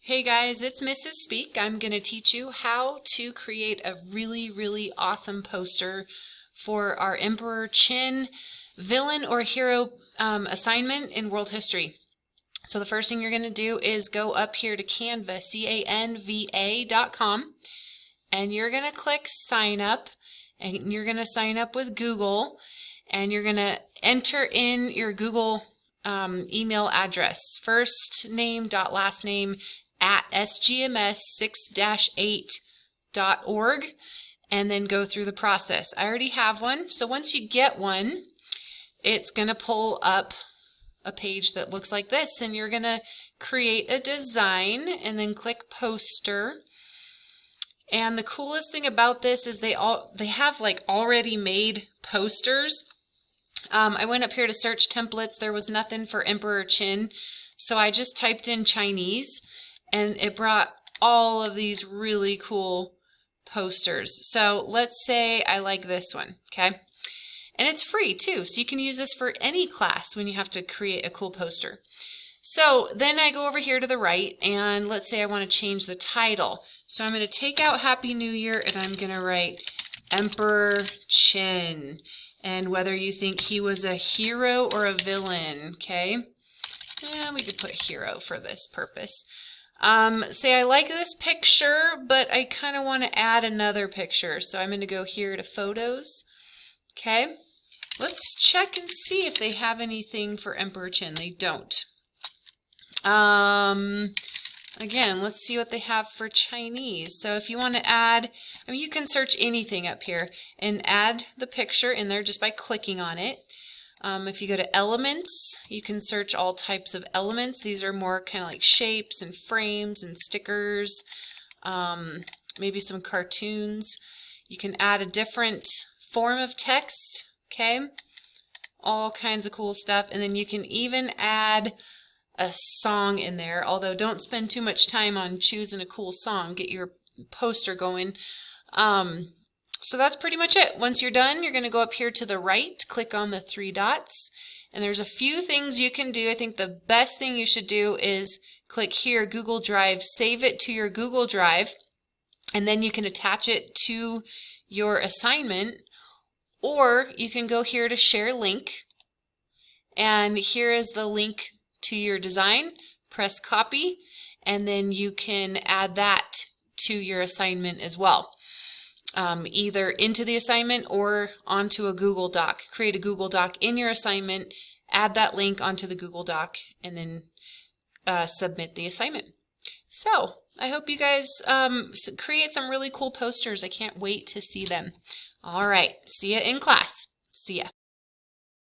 Hey guys, it's Mrs. Speak. I'm going to teach you how to create a really awesome poster for our Emperor Qin villain or hero assignment in world history. So the first thing you're going to do is go up here to Canva, canva.com, and you're going to click sign up, and you're going to sign up with Google, and you're going to enter in your Google email address, first name dot last name at sgms6-8.org, and then go through the process. I already have one, so once you get one, it's going to pull up a page that looks like this, and you're going to create a design and then click poster. And the coolest thing about this is they have like already made posters. I went up here to search templates. There was nothing for Emperor Qin, so I just typed in Chinese, and it brought all of these really cool posters. So let's say I like this one, okay? And it's free too, so you can use this for any class when you have to create a cool poster. So then I go over here to the right, and let's say I want to change the title. So I'm going to take out Happy New Year, and I'm going to write Emperor Qin. And whether you think he was a hero or a villain, okay? Yeah, we could put hero for this purpose. Say I like this picture, but I kind of want to add another picture. So I'm going to go here to photos. Okay. Let's check and see if they have anything for Emperor Qin. They don't. Again, let's see what they have for Chinese. So if you want to add, I mean, you can search anything up here and add the picture in there just by clicking on it. If you go to elements, you can search all types of elements. These are more kind of like shapes and frames and stickers, maybe some cartoons. You can add a different form of text, okay? All kinds of cool stuff. And then you can even add a song in there, although don't spend too much time on choosing a cool song. Get your poster going. So that's pretty much it. Once you're done, you're going to go up here to the right, click on the three dots, and there's a few things you can do. I think the best thing you should do is click here, Google Drive, save it to your Google Drive, and then you can attach it to your assignment, or you can go here to share link, and here is the link to your design. Press copy, and then you can add that to your assignment as well. Either into the assignment or onto a Google Doc. Create a Google Doc in your assignment, add that link onto the Google Doc, and then submit the assignment. So I hope you guys create some really cool posters. I can't wait to see them. All right, see ya in class. See ya.